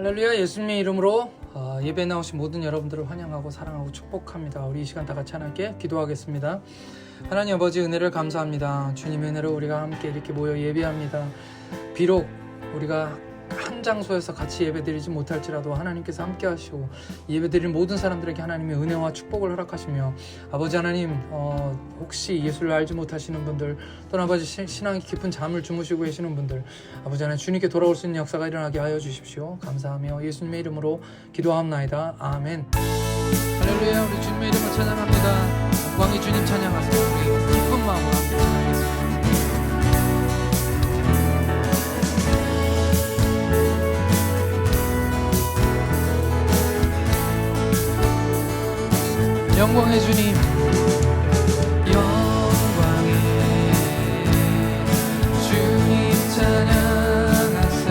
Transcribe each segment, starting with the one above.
할렐루야. 예수님의 이름으로 예배에 나오신 모든 여러분들을 환영하고 사랑하고 축복합니다. 우리 이 시간 다 같이 하나님께 기도하겠습니다. 하나님 아버지, 은혜를 감사합니다. 주님의 은혜로 우리가 함께 이렇게 모여 예배합니다. 비록 우리가 한 장소에서 같이 예배드리지 못할지라도 하나님께서 함께 하시고 예배드리는 모든 사람들에게 하나님의 은혜와 축복을 허락하시며, 아버지 하나님, 혹시 예수를 알지 못하시는 분들, 또는 아버지 신앙의 깊은 잠을 주무시고 계시는 분들, 아버지 하나님 주님께 돌아올 수 있는 역사가 일어나게 하여 주십시오. 감사하며 예수님의 이름으로 기도하옵나이다. 아멘. 할렐루야. 우리 주님의 이름을 찬양합니다. 영광의 주님 찬양하세요. 우리 기쁜 마음으로 함께 찬양하겠습니다. 영광의 주님, 영광의 주님 찬양하세.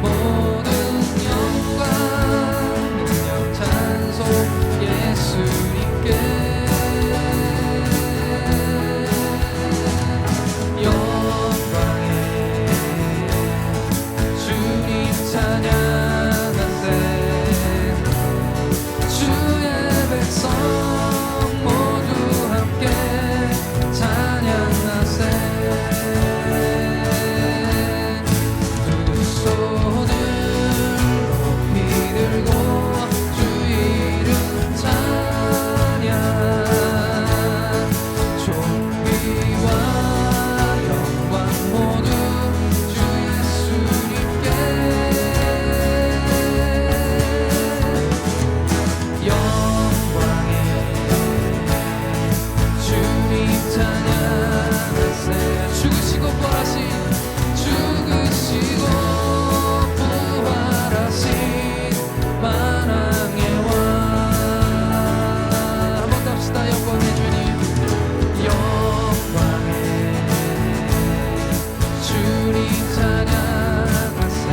모든 영광, 능력, 찬송 예수님께. 영광의 주님 찬양하세. 백성 모두 함께 찬양하세. 두 손을 높이 들고 주 이름 찬양. 존귀와 영광 모두 주 예수님께. 죽으시고 부활하신 만왕의 왕. 한번 더 합시다. 영광의 주님, 영광의 주님 찬양하세.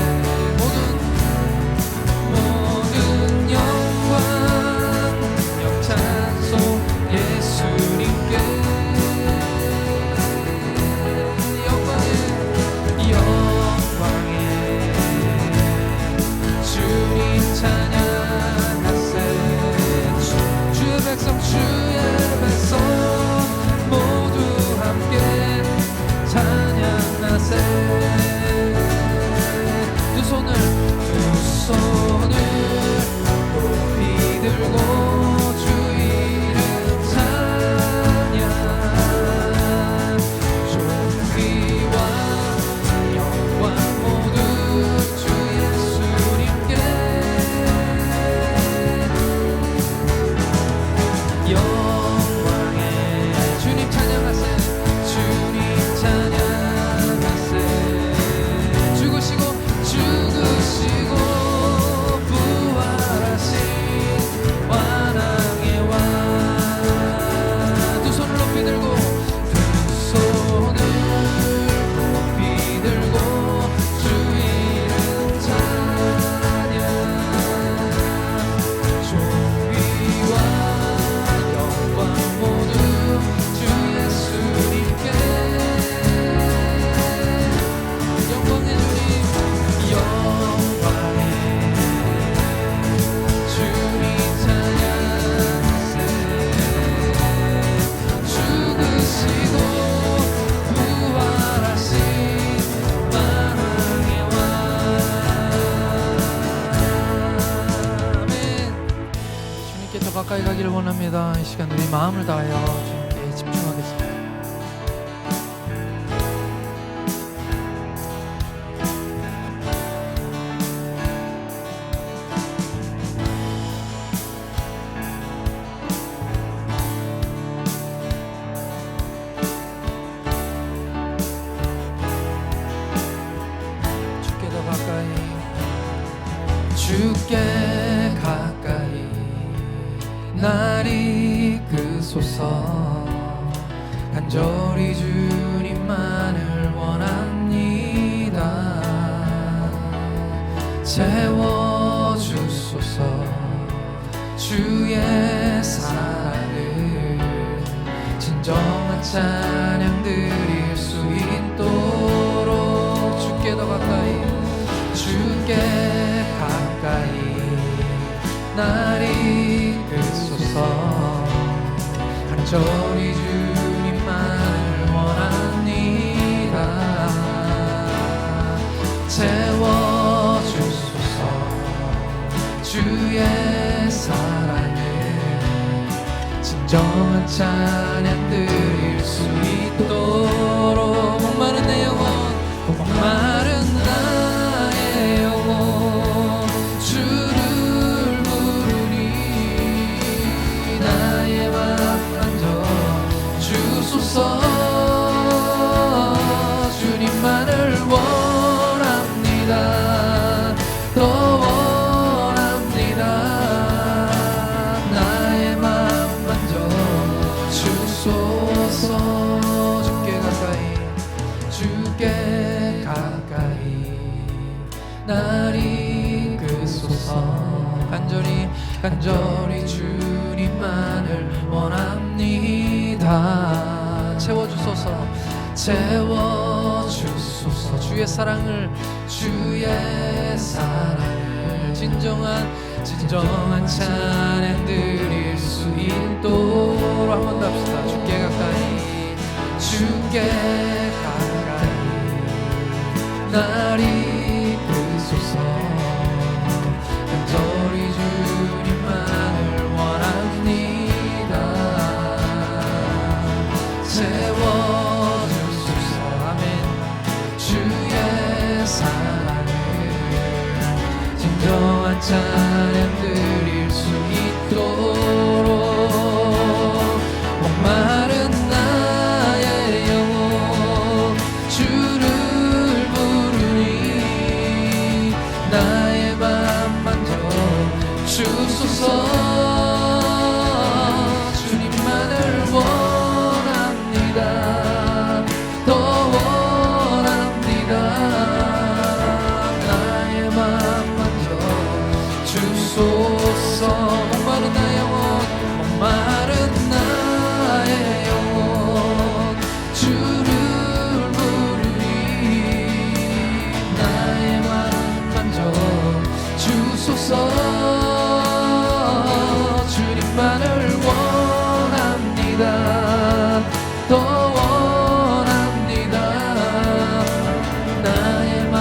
모든 영광, 찬송 예수님께. 주의 백성 모두 함께 찬양하세. 두 손을 높이 들고 주 이름 찬양. 존귀와 영광 모두 주 예수님께. 영광의 주님 찬양하세. 주님 찬양하세. 죽으시고 부활하신 만왕의 왕. 두 손을 높이 들고 주 이름 찬양. 존귀와 모두 주 예수님께. 영광의 주님, 영광의 주님 찬양하세. 죽으시고 부활하신 만왕의 왕. 아멘. 주님께 더 가까이 가기를 원합니다. 이 시간 우리 마음을 다하여 주님께 집중하겠습니다. 주께 더 가까이, 주께 가까이 날 이끄소서. 간절히 주님만을 원합니다. 채워주소서. 주의 사랑을 진정한 찬양 드릴 수 있도록. 주께 더 가까이, 주 간절히 주님만을 원합니다. 채워주소서 주의 사랑을 진정한 찬양 드릴 수 있도록 목마른 내 영혼 목마른 나의 영혼 주를 부르니 나의 맘 만져 주소서 주님만을 원합니다. 더 원합니다. 나의 맘 만져 주소서 주께 가까이 날 이끄소서 간절히 주님만을 원합니다. 채워주소서 주의 사랑을 진정한 찬양 드릴 수 있도록 한 번 더 합시다. 주께 가까이 날 이끄소서 간절히 주님만을 원합니다. 채워주소서 아멘. 주의 사랑을 진정한 찬양 드릴 수 있도록 목마른 나의 영혼 주를 부르니 나의 맘 만져 주소서 주님만을 원합니다. 더 원합니다. 나의 맘 만져 주소서 목마른 나의 영혼 목마른 나의 영혼 주를 부르니 나의 맘 만져 주소서 주님만을 원합니다. 더 원합니다. 나의 맘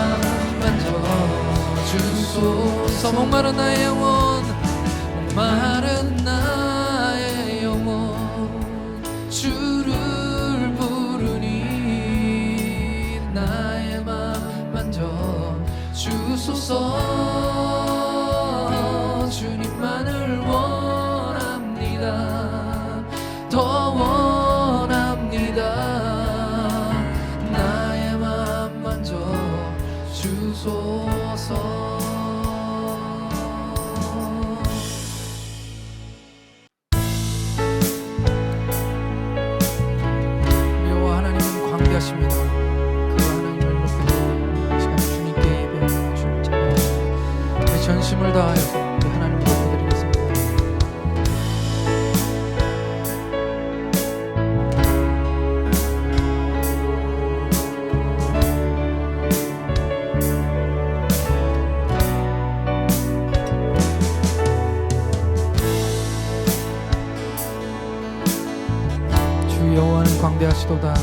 만져 주소서 목마른 나의 영혼 목마른 나의 영혼 주를 부르니 나의 맘 만져 주소서 주님만을 원합니다. 더 원합니다. 나의 맘 만져 주소서. 여호와 하나님은 광대하십니다. 그 하나님을 높이고 이 시간 주님께 예배하며 주를 찬양합니다. 내 전심을 다하여서 우리 하나님을 높여드리겠습니다. 주 여호와는 광대하시도다.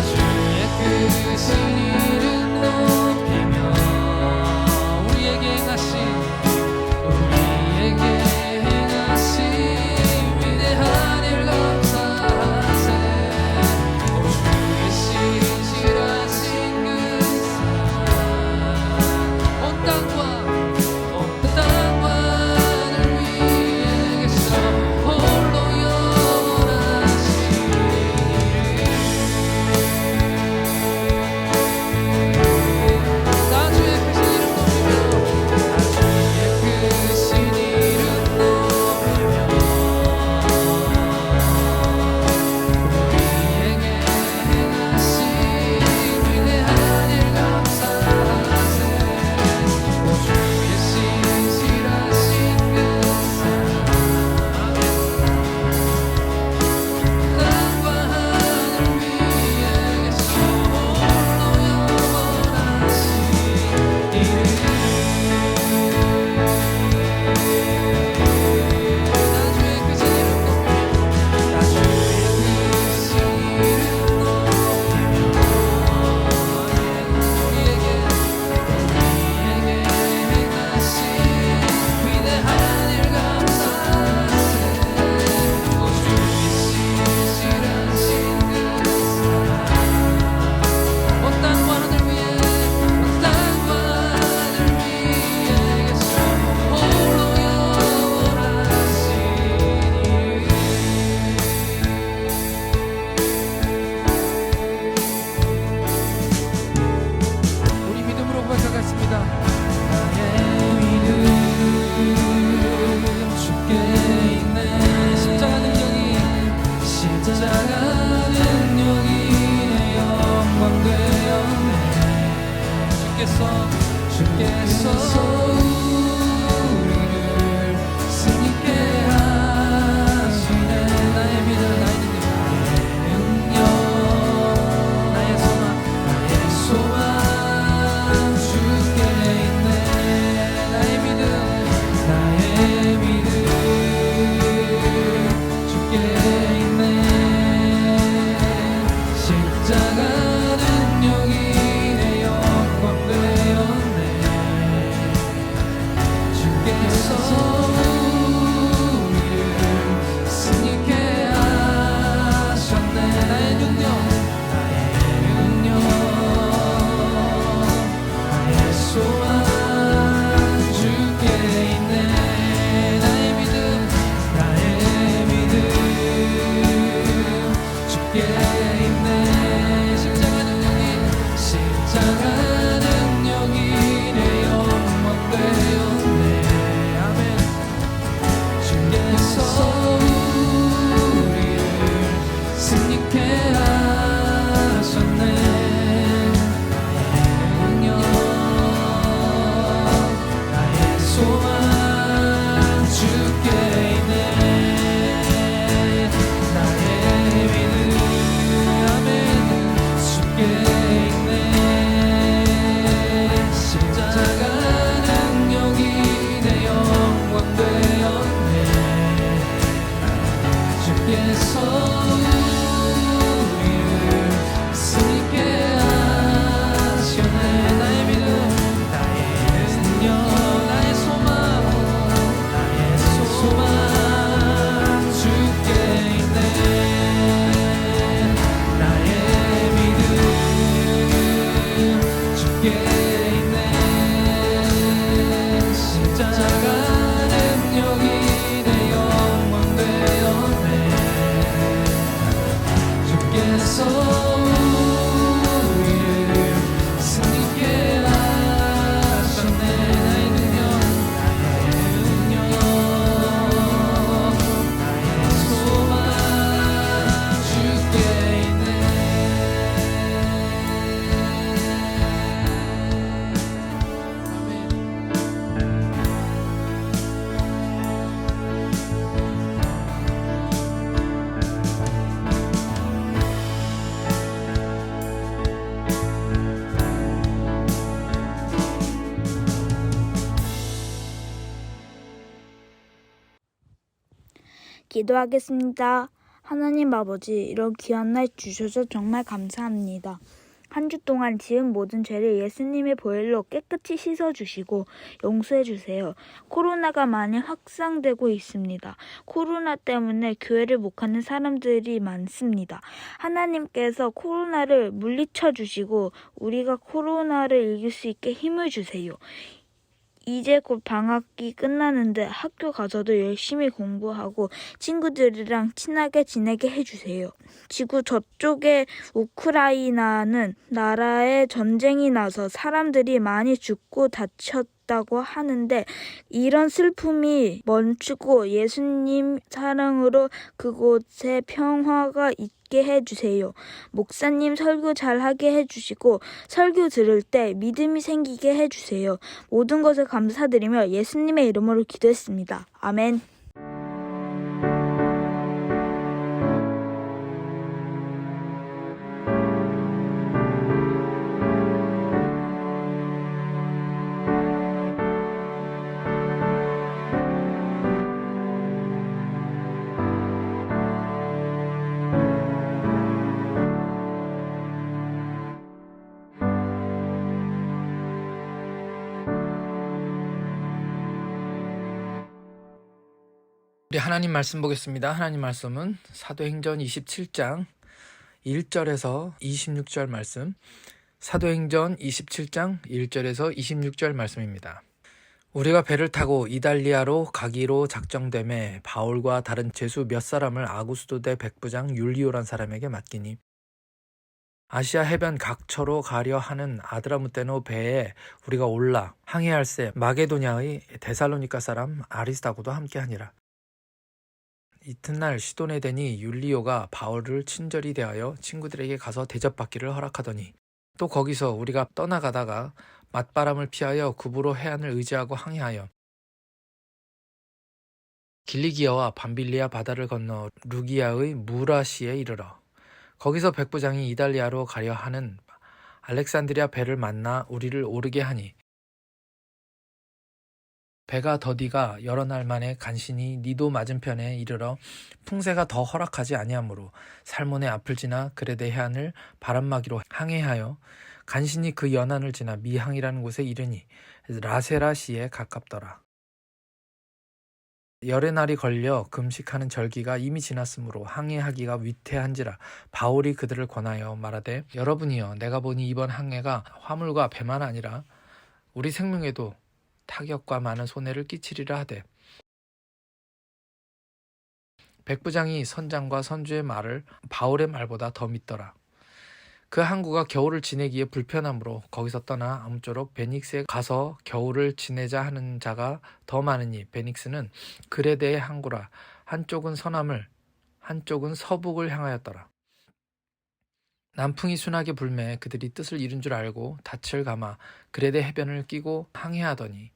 주의 크신 이름 높이며 우리에게 행하신 위대한 일 감사하세. 오 주의 신실하신 그 사랑 온 땅과 하늘 위에 계셔 홀로 영원하신 다 주의 크신 이름 높이며 우리에게 행하신 위대한 일 감사하세. 오 주의 신실하신 그 사랑 땅과 하늘 위에 계셔 홀로 영원하신 이름. 다 주의 크신 이름 높이며 다 주의 크신 이름 높이며 우리에게 행하신 위대한 일 감사하세. 오 주의 신실하신 그 사랑 온 땅과 하늘 위에 계셔 홀로 영원하신 이름. 우리 믿음으로 고백하겠습니다. 나의 믿음 주께 있네. 십자가 능력이 내 영광 되었네. 주께서 우리를 승리케 하시네. 나의 믿음 나의 능력 나의 소망 주께 있네. 나의 믿음 주께 있네. 십자가 능력이 내 영광 되었네. 주께서 우리를 승리케 하셨네. 나의 능력 나의 소망 주께 있네. 나의 믿음 주께 있네. 십자가 능력이 내 영광 되었네. 아멘. 주께서 우리를 승리케 하셨네. 나의 소망 주께 있네. 나의 믿음 아멘 주께 있네. 십자가 능력이 내 영광 되었네. 주께서 우리를 승리케 하셨네. 나의 믿음 나의 능력 나의 소망 주께 있네. 나의 믿음 주께 있네. 십자가 능력이 내 영광 되었네. 주께서 우리를 승리케 하셨네. 나의 능력 나의 소망 주께 있네. 기도하겠습니다. 하나님 아버지, 이런 귀한 날 주셔서 정말 감사합니다. 한 주 동안 지은 모든 죄를 예수님의 보혈로 깨끗이 씻어주시고 용서해주세요. 코로나가 많이 확산되고 있습니다. 코로나 때문에 교회를 못 가는 사람들이 많습니다. 하나님께서 코로나를 물리쳐주시고 우리가 코로나를 이길 수 있게 힘을 주세요. 이제 곧 방학이 끝나는데 학교 가서도 열심히 공부하고 친구들이랑 친하게 지내게 해주세요. 지구 저쪽에 우크라이나는 나라에 전쟁이 나서 사람들이 많이 죽고 다쳤다고 하는데 이런 슬픔이 멈추고 예수님 사랑으로 그곳에 평화가 있게 해주세요. 목사님 설교 잘하게 해주시고 설교 들을 때 믿음이 생기게 해주세요. 모든 것을 감사드리며 예수님의 이름으로 기도했습니다. 아멘. 우리 하나님 말씀 보겠습니다. 하나님 말씀은 사도행전 27장 1절에서 26절 말씀, 사도행전 27장 1절에서 26절 말씀입니다. 우리가 배를 타고 이달리아로 가기로 작정됨에 바울과 다른 제수 몇 사람을 아구스도대 백부장 율리오란 사람에게 맡기니 아시아 해변 각처로 가려 하는 아드라무테노 배에 우리가 올라 항해할새 마게도냐의 데살로니가 사람 아리스다고도 함께하니라. 이튿날 시돈에 되니 율리오가 바울을 친절히 대하여 친구들에게 가서 대접받기를 허락하더니 또 거기서 우리가 떠나가다가 맞바람을 피하여 구부로 해안을 의지하고 항해하여 길리기아와 밤빌리아 바다를 건너 루기아의 무라시에 이르러 거기서 백부장이 이달리아로 가려 하는 알렉산드리아 배를 만나 우리를 오르게 하니 배가 더디가 여러 날 만에 간신히 니도 맞은편에 이르러 풍세가 더 허락하지 아니하므로 살몬의 앞을 지나 그레데 해안을 바람막이로 항해하여 간신히 그 연안을 지나 미항이라는 곳에 이르니 라세라시에 가깝더라. 열의 날이 걸려 금식하는 절기가 이미 지났으므로 항해하기가 위태한지라 바울이 그들을 권하여 말하되 여러분이여 내가 보니 이번 항해가 화물과 배만 아니라 우리 생명에도 타격과 많은 손해를 끼치리라 하되 백부장이 선장과 선주의 말을 바울의 말보다 더 믿더라. 그 항구가 겨울을 지내기에 불편하므로 거기서 떠나 아무쪼록 베닉스에 가서 겨울을 지내자 하는 자가 더 많으니 베닉스는 그레데의 항구라. 한쪽은 서남을 한쪽은 서북을 향하였더라. 남풍이 순하게 불매 그들이 뜻을 이룬 줄 알고 닻을 감아 그레데 해변을 끼고 항해하더니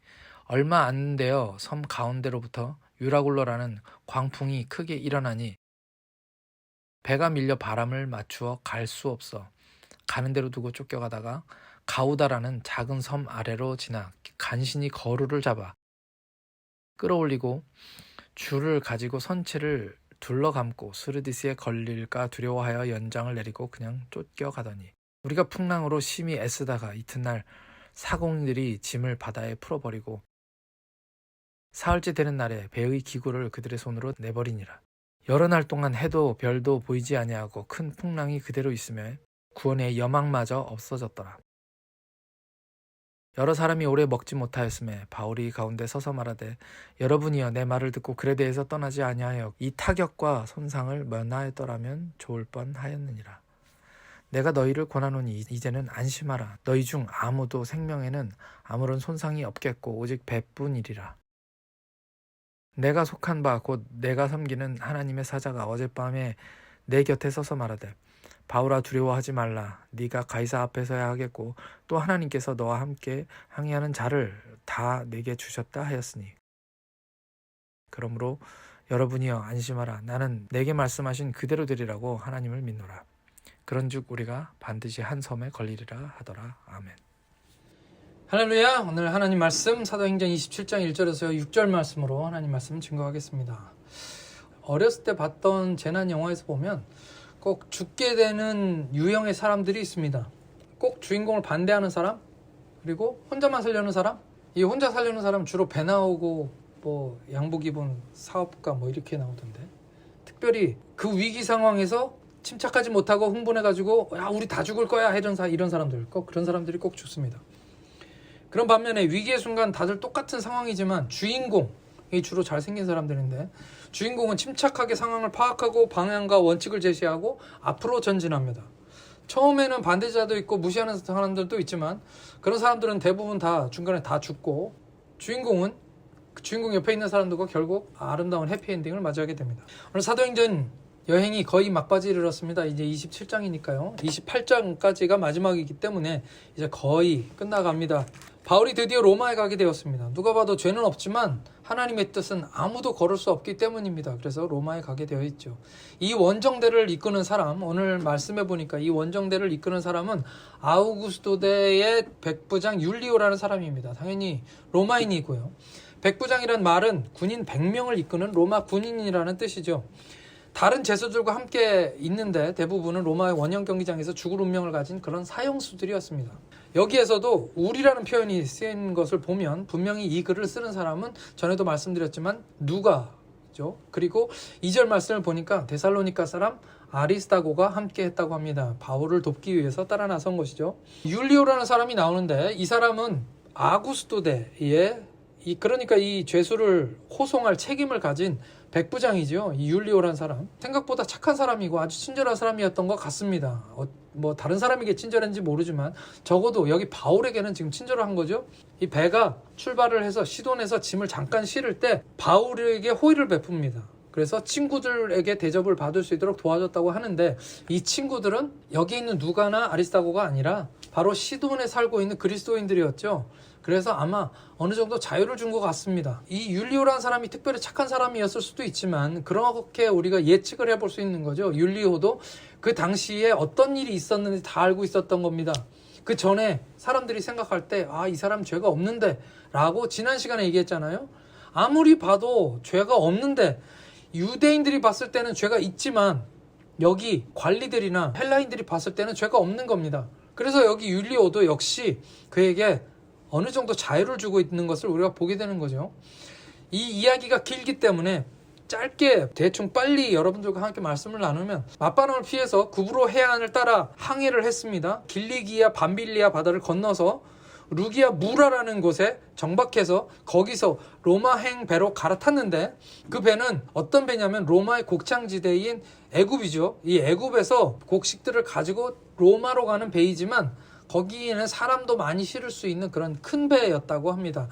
얼마 안 되어 섬 가운데로부터 유라굴로라는 광풍이 크게 일어나니 배가 밀려 바람을 맞추어 갈 수 없어 가는 대로 두고 쫓겨가다가 가우다라는 작은 섬 아래로 지나 간신히 거루를 잡아 끌어올리고 줄을 가지고 선체를 둘러감고 스르디스에 걸릴까 두려워하여 연장을 내리고 그냥 쫓겨가더니 우리가 풍랑으로 심히 애쓰다가 이튿날 사공들이 짐을 바다에 풀어버리고 사흘째 되는 날에 배의 기구를 그들의 손으로 내버리니라. 여러 날 동안 해도 별도 보이지 아니하고 큰 풍랑이 그대로 있으며 구원의 여망마저 없어졌더라. 여러 사람이 오래 먹지 못하였음에 바울이 가운데 서서 말하되 여러분이여 내 말을 듣고 그레데에서 떠나지 아니하여 이 타격과 손상을 면하였더라면 좋을 뻔하였느니라. 내가 너희를 권하노니 이제는 안심하라. 너희 중 아무도 생명에는 아무런 손상이 없겠고 오직 배뿐이리라. 내가 속한 바 곧 내가 섬기는 하나님의 사자가 어젯밤에 내 곁에 서서 말하되 바울아 두려워하지 말라. 네가 가이사 앞에 서야 하겠고 또 하나님께서 너와 함께 항해하는 자를 다 내게 주셨다 하였으니 그러므로 여러분이여 안심하라. 나는 내게 말씀하신 그대로 되리라고 하나님을 믿노라. 그런즉 우리가 반드시 한 섬에 걸리리라 하더라. 아멘. 할렐루야. 오늘 하나님 말씀 사도행전 27장 1절에서 6절 말씀으로 하나님 말씀 증거하겠습니다. 어렸을 때 봤던 재난 영화에서 보면 꼭 죽게 되는 유형의 사람들이 있습니다. 꼭 주인공을 반대하는 사람, 그리고 혼자만 살려는 사람. 이 혼자 살려는 사람 주로 배 나오고 뭐 양복 입은 사업가 뭐 이렇게 나오던데, 특별히 그 위기 상황에서 침착하지 못하고 흥분해가지고 야 우리 다 죽을 거야 이런 사람들, 꼭 그런 사람들이 꼭 죽습니다. 그런 반면에 위기의 순간 다들 똑같은 상황이지만 주인공이 주로 잘생긴 사람들인데, 주인공은 침착하게 상황을 파악하고 방향과 원칙을 제시하고 앞으로 전진합니다. 처음에는 반대자도 있고 무시하는 사람들도 있지만 그런 사람들은 대부분 다 중간에 다 죽고, 주인공은 그 주인공 옆에 있는 사람들과 결국 아름다운 해피엔딩을 맞이하게 됩니다. 오늘 사도행전 여행이 거의 막바지를 이뤘습니다. 이제 27장이니까요. 28장까지가 마지막이기 때문에 이제 거의 끝나갑니다. 바울이 드디어 로마에 가게 되었습니다. 누가 봐도 죄는 없지만 하나님의 뜻은 아무도 걸을 수 없기 때문입니다. 그래서 로마에 가게 되어 있죠. 이 원정대를 이끄는 사람, 오늘 말씀해 보니까 이 원정대를 이끄는 사람은 아우구스도대의 백부장 율리오라는 사람입니다. 당연히 로마인이고요. 백부장이란 말은 군인 100명을 이끄는 로마 군인이라는 뜻이죠. 다른 제수들과 함께 있는데 대부분은 로마의 원형 경기장에서 죽을 운명을 가진 그런 사형수들이었습니다. 여기에서도 우리라는 표현이 쓰인 것을 보면 분명히 이 글을 쓰는 사람은 전에도 말씀드렸지만 누가죠. 그리고 2절 말씀을 보니까 데살로니가 사람 아리스다고가 함께 했다고 합니다. 바울을 돕기 위해서 따라 나선 것이죠. 율리오라는 사람이 나오는데 이 사람은 아구스도대의 그러니까 이 죄수를 호송할 책임을 가진 백부장이죠. 이 율리오란 사람, 생각보다 착한 사람이고 아주 친절한 사람이었던 것 같습니다. 뭐 다른 사람에게 친절한지 모르지만 적어도 여기 바울에게는 지금 친절한 거죠. 이 배가 출발을 해서 시돈에서 짐을 잠깐 실을 때 바울에게 호의를 베풉니다. 그래서 친구들에게 대접을 받을 수 있도록 도와줬다고 하는데, 이 친구들은 여기 있는 누가나 아리스다고가 아니라 바로 시돈에 살고 있는 그리스도인들이었죠. 그래서 아마 어느 정도 자유를 준 것 같습니다. 이 율리오라는 사람이 특별히 착한 사람이었을 수도 있지만 그렇게 우리가 예측을 해볼 수 있는 거죠. 율리오도 그 당시에 어떤 일이 있었는지 다 알고 있었던 겁니다. 그 전에 사람들이 생각할 때 이 사람 죄가 없는데 라고 지난 시간에 얘기했잖아요. 아무리 봐도 죄가 없는데, 유대인들이 봤을 때는 죄가 있지만 여기 관리들이나 헬라인들이 봤을 때는 죄가 없는 겁니다. 그래서 여기 율리오도 역시 그에게 어느 정도 자유를 주고 있는 것을 우리가 보게 되는 거죠. 이 이야기가 길기 때문에 짧게 대충 빨리 여러분들과 함께 말씀을 나누면, 맞바람을 피해서 구브로 해안을 따라 항해를 했습니다. 길리기아 밤빌리아 바다를 건너서 루기아 무라라는 곳에 정박해서 거기서 로마행 배로 갈아탔는데, 그 배는 어떤 배냐면 로마의 곡창지대인 애굽이죠. 이 애굽에서 곡식들을 가지고 로마로 가는 배이지만 거기에는 사람도 많이 실을 수 있는 그런 큰 배였다고 합니다.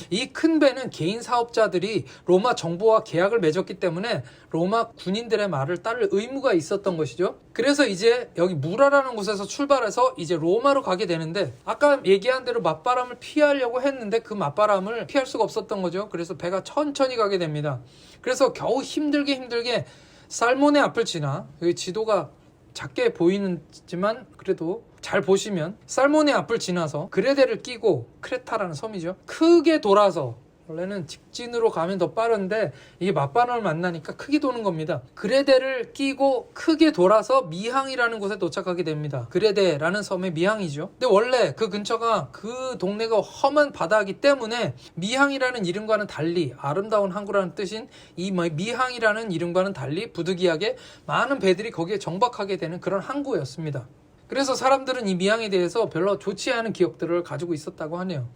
이 큰 배는 개인 사업자들이 로마 정부와 계약을 맺었기 때문에 로마 군인들의 말을 따를 의무가 있었던 것이죠. 그래서 이제 여기 무라라는 곳에서 출발해서 이제 로마로 가게 되는데, 아까 얘기한 대로 맞바람을 피하려고 했는데 그 맞바람을 피할 수가 없었던 거죠. 그래서 배가 천천히 가게 됩니다. 그래서 겨우 힘들게 살모네 앞을 지나, 여기 지도가 작게 보이지만 그래도 잘 보시면 살모네 앞을 지나서 그레데를 끼고, 크레타라는 섬이죠, 크게 돌아서, 원래는 직진으로 가면 더 빠른데 이게 맞바람을 만나니까 크게 도는 겁니다. 그레데를 끼고 크게 돌아서 미항이라는 곳에 도착하게 됩니다. 그레데라는 섬의 미항이죠. 근데 원래 그 근처가, 그 동네가 험한 바다이기 때문에 미항이라는 이름과는 달리, 아름다운 항구라는 뜻인 이 미항이라는 이름과는 달리 부득이하게 많은 배들이 거기에 정박하게 되는 그런 항구였습니다. 그래서 사람들은 이 미항에 대해서 별로 좋지 않은 기억들을 가지고 있었다고 하네요.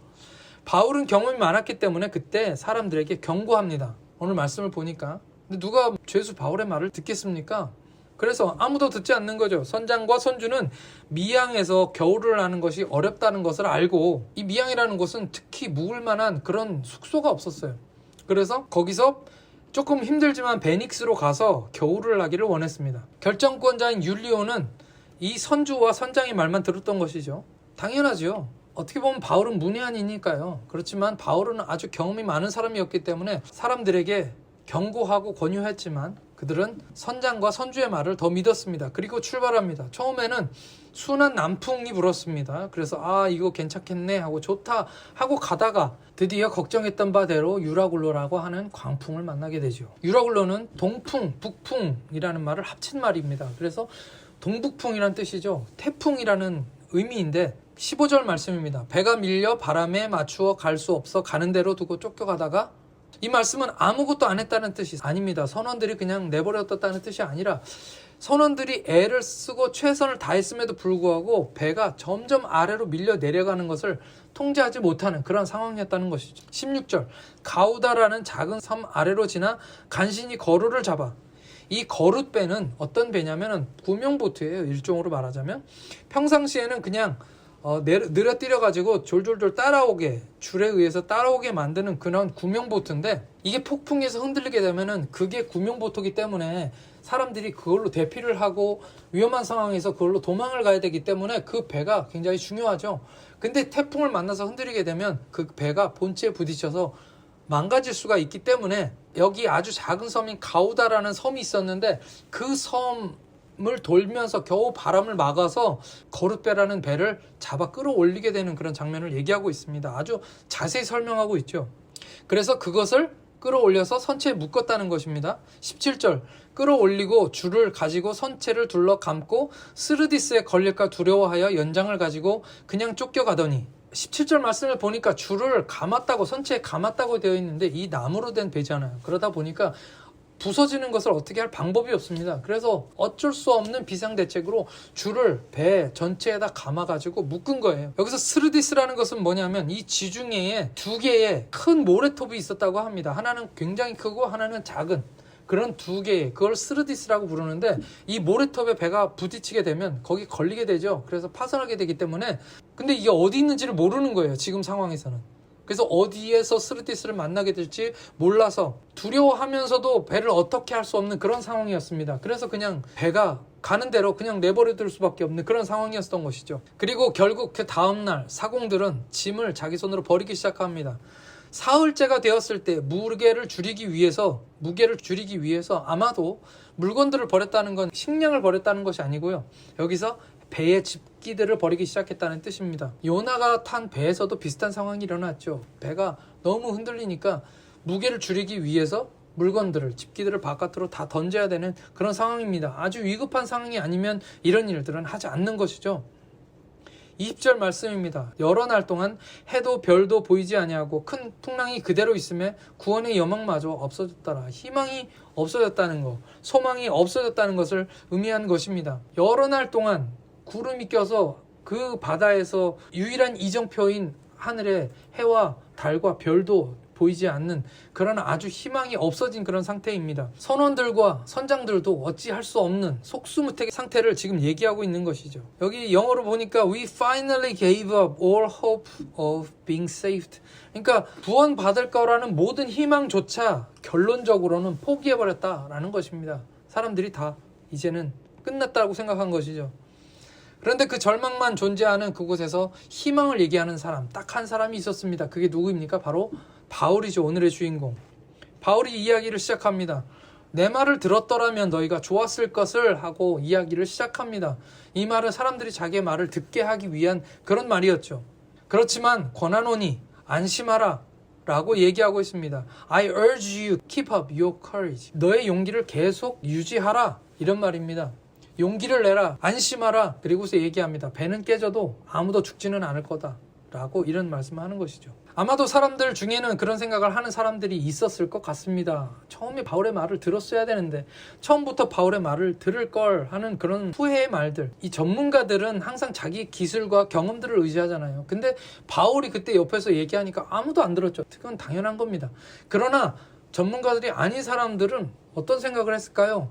바울은 경험이 많았기 때문에 그때 사람들에게 경고합니다. 오늘 말씀을 보니까. 근데 누가 죄수 바울의 말을 듣겠습니까? 그래서 아무도 듣지 않는 거죠. 선장과 선주는 미항에서 겨울을 하는 것이 어렵다는 것을 알고, 이 미항이라는 곳은 특히 묵을 만한 그런 숙소가 없었어요. 그래서 거기서 조금 힘들지만 베닉스로 가서 겨울을 하기를 원했습니다. 결정권자인 율리오는 이 선주와 선장의 말만 들었던 것이죠. 당연하죠. 어떻게 보면 바울은 문외한이니까요. 그렇지만 바울은 아주 경험이 많은 사람이었기 때문에 사람들에게 경고하고 권유했지만 그들은 선장과 선주의 말을 더 믿었습니다. 그리고 출발합니다. 처음에는 순한 남풍이 불었습니다. 그래서 이거 괜찮겠네 하고 좋다 하고 가다가 드디어 걱정했던 바대로 유라굴로라고 하는 광풍을 만나게 되죠. 유라굴로는 동풍, 북풍이라는 말을 합친 말입니다. 그래서 동북풍이란 뜻이죠. 태풍이라는 의미인데 15절 말씀입니다. 배가 밀려 바람에 맞추어 갈 수 없어 가는 대로 두고 쫓겨가다가, 이 말씀은 아무것도 안 했다는 뜻이 아닙니다. 선원들이 그냥 내버려뒀다는 뜻이 아니라 선원들이 애를 쓰고 최선을 다했음에도 불구하고 배가 점점 아래로 밀려 내려가는 것을 통제하지 못하는 그런 상황이었다는 것이죠. 16절, 가우다라는 작은 섬 아래로 지나 간신히 거루를 잡아. 이 거룻배는 어떤 배냐면은 구명보트예요. 일종으로 말하자면 평상시에는 그냥 느려뜨려 가지고 졸졸졸 따라오게, 줄에 의해서 따라오게 만드는 그런 구명보트인데, 이게 폭풍에서 흔들리게 되면은 그게 구명보트이기 때문에 사람들이 그걸로 대피를 하고 위험한 상황에서 그걸로 도망을 가야 되기 때문에 그 배가 굉장히 중요하죠. 근데 태풍을 만나서 흔들리게 되면 그 배가 본체에 부딪혀서 망가질 수가 있기 때문에, 여기 아주 작은 섬인 가우다라는 섬이 있었는데 그 섬을 돌면서 겨우 바람을 막아서 거룻배라는 배를 잡아 끌어올리게 되는 그런 장면을 얘기하고 있습니다. 아주 자세히 설명하고 있죠. 그래서 그것을 끌어올려서 선체에 묶었다는 것입니다. 17절, 끌어올리고 줄을 가지고 선체를 둘러 감고 스르디스에 걸릴까 두려워하여 연장을 가지고 그냥 쫓겨가더니, 17절 말씀을 보니까 줄을 감았다고, 선체에 감았다고 되어 있는데 이 나무로 된 배잖아요. 그러다 보니까 부서지는 것을 어떻게 할 방법이 없습니다. 그래서 어쩔 수 없는 비상대책으로 줄을 배 전체에다 감아가지고 묶은 거예요. 여기서 스르디스라는 것은 뭐냐면 이 지중해에 두 개의 큰 모래톱이 있었다고 합니다. 하나는 굉장히 크고 하나는 작은, 그런 두 개의, 그걸 스르디스라고 부르는데, 이 모래톱에 배가 부딪히게 되면 거기 걸리게 되죠. 그래서 파손하게 되기 때문에, 근데 이게 어디 있는지를 모르는 거예요, 지금 상황에서는. 그래서 어디에서 스르디스를 만나게 될지 몰라서 두려워하면서도 배를 어떻게 할 수 없는 그런 상황이었습니다. 그래서 그냥 배가 가는 대로 그냥 내버려둘 수밖에 없는 그런 상황이었던 것이죠. 그리고 결국 그 다음날 사공들은 짐을 자기 손으로 버리기 시작합니다. 사흘째가 되었을 때 무게를 줄이기 위해서 아마도 물건들을 버렸다는 건 식량을 버렸다는 것이 아니고요. 여기서 배의 집기들을 버리기 시작했다는 뜻입니다. 요나가 탄 배에서도 비슷한 상황이 일어났죠. 배가 너무 흔들리니까 무게를 줄이기 위해서 물건들을, 집기들을 바깥으로 다 던져야 되는 그런 상황입니다. 아주 위급한 상황이 아니면 이런 일들은 하지 않는 것이죠. 20절 말씀입니다. 여러 날 동안 해도 별도 보이지 아니하고 큰 풍랑이 그대로 있음에 구원의 여망마저 없어졌더라. 희망이 없어졌다는 것, 소망이 없어졌다는 것을 의미한 것입니다. 여러 날 동안 구름이 껴서 그 바다에서 유일한 이정표인 하늘에 해와 달과 별도 보이지 않는 그런 아주 희망이 없어진 그런 상태입니다. 선원들과 선장들도 어찌할 수 없는 속수무책의 상태를 지금 얘기하고 있는 것이죠. 여기 영어로 보니까 We finally gave up all hope of being saved. 그러니까 구원받을 거라는 모든 희망조차 결론적으로는 포기해버렸다라는 것입니다. 사람들이 다 이제는 끝났다고 생각한 것이죠. 그런데 그 절망만 존재하는 그곳에서 희망을 얘기하는 사람, 딱 한 사람이 있었습니다. 그게 누구입니까? 바로 바울이죠. 오늘의 주인공. 바울이 이야기를 시작합니다. 내 말을 들었더라면 너희가 좋았을 것을 하고 이야기를 시작합니다. 이 말은 사람들이 자기의 말을 듣게 하기 위한 그런 말이었죠. 그렇지만 권하노니 안심하라 라고 얘기하고 있습니다. I urge you, keep up your courage. 너의 용기를 계속 유지하라, 이런 말입니다. 용기를 내라, 안심하라. 그리고서 얘기합니다. 배는 깨져도 아무도 죽지는 않을 거다 라고 이런 말씀을 하는 것이죠. 아마도 사람들 중에는 그런 생각을 하는 사람들이 있었을 것 같습니다. 처음에 바울의 말을 들었어야 되는데, 처음부터 바울의 말을 들을 걸 하는 그런 후회의 말들. 이 전문가들은 항상 자기 기술과 경험들을 의지하잖아요. 근데 바울이 그때 옆에서 얘기하니까 아무도 안 들었죠. 그건 당연한 겁니다. 그러나 전문가들이 아닌 사람들은 어떤 생각을 했을까요?